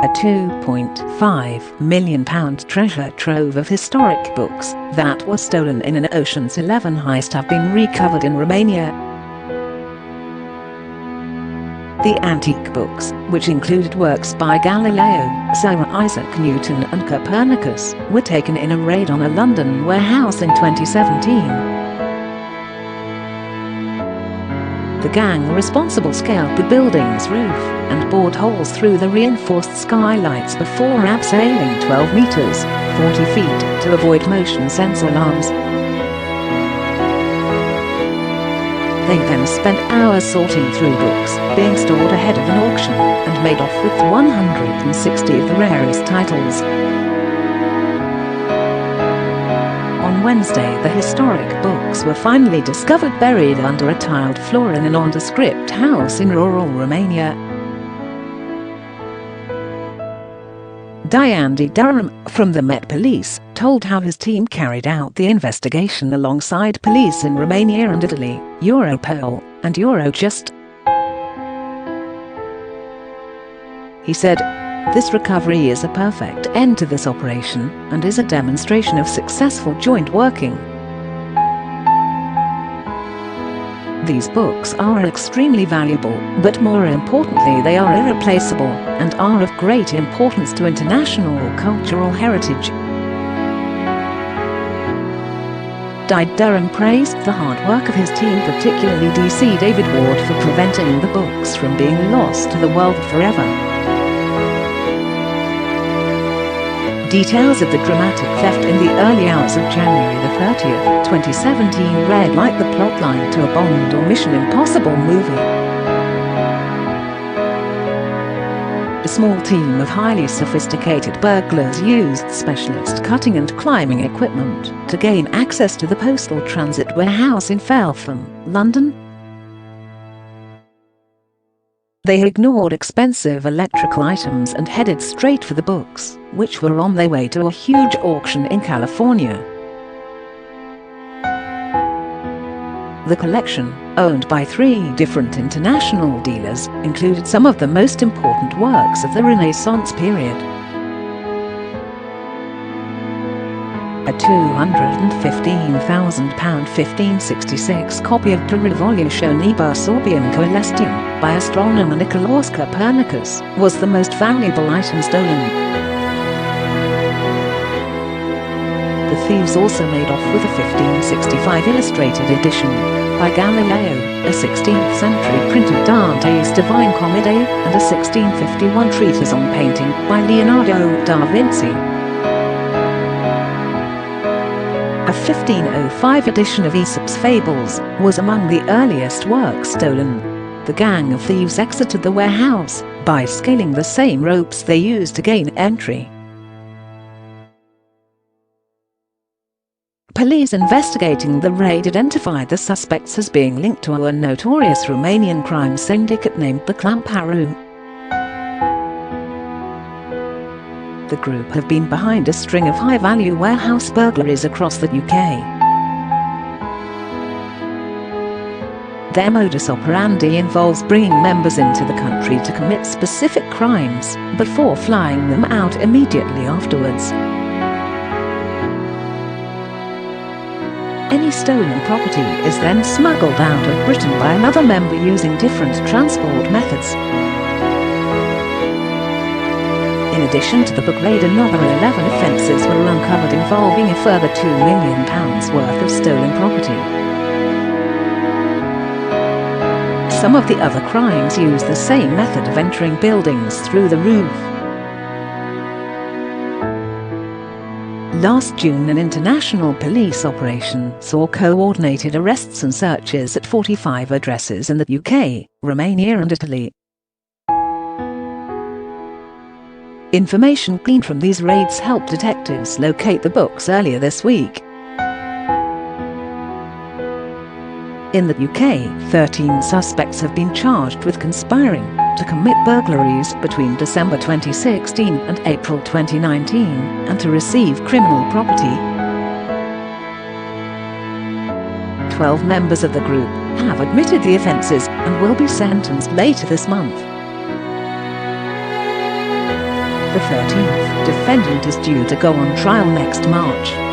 A £2.5 million treasure trove of historic books that were stolen in an Ocean's 11 heist have been recovered in Romania. The antique books, which included works by Galileo, Sir Isaac Newton and Copernicus, were taken in a raid on a London warehouse in 2017. The gang responsible scaled the building's roof and bored holes through the reinforced skylights before abseiling 12 meters, 40 feet, to avoid motion sensor alarms. They then spent hours sorting through books being stored ahead of an auction and made off with 160 of the rarest titles. On Wednesday, the historic books were finally discovered buried under a tiled floor in a nondescript house in rural Romania. Andy Durham, from the Met Police, told how his team carried out the investigation alongside police in Romania and Italy, Europol, and Eurojust. He said, "This recovery is a perfect end to this operation and is a demonstration of successful joint working. These books are extremely valuable, but more importantly they are irreplaceable and are of great importance to international cultural heritage." Durham praised the hard work of his team, particularly DC David Ward, for preventing the books from being lost to the world forever. Details of the dramatic theft in the early hours of January 30th, 2017 read like the plotline to a Bond or Mission Impossible movie. A small team of highly sophisticated burglars used specialist cutting and climbing equipment to gain access to the postal transit warehouse in Feltham, London. They ignored expensive electrical items and headed straight for the books, which were on their way to a huge auction in California. The collection, owned by 3 different international dealers, included some of the most important works of the Renaissance period. A £215,000 1566 copy of De Revolutione Sorbium Coelestium by astronomer Nicolaus Copernicus was the most valuable item stolen. The thieves also made off with a 1565 illustrated edition by Galileo, a 16th century print of Dante's Divine Comedy, and a 1651 treatise on painting by Leonardo da Vinci. A 1505 edition of Aesop's Fables was among the earliest works stolen. The gang of thieves exited the warehouse by scaling the same ropes they used to gain entry. Police investigating the raid identified the suspects as being linked to a notorious Romanian crime syndicate named the Clamparu. The group have been behind a string of high-value warehouse burglaries across the UK. Their modus operandi involves bringing members into the country to commit specific crimes before flying them out immediately afterwards. Any stolen property is then smuggled out of Britain by another member using different transport methods. In addition to the book raid, another 11 offences were uncovered involving a further £2 million worth of stolen property. Some of the other crimes use the same method of entering buildings through the roof. Last June, an international police operation saw coordinated arrests and searches at 45 addresses in the UK, Romania and Italy. Information gleaned from these raids helped detectives locate the books earlier this week. In the UK, 13 suspects have been charged with conspiring to commit burglaries between December 2016 and April 2019 and to receive criminal property. 12 members of the group have admitted the offences and will be sentenced later this month. The 13th defendant is due to go on trial next March.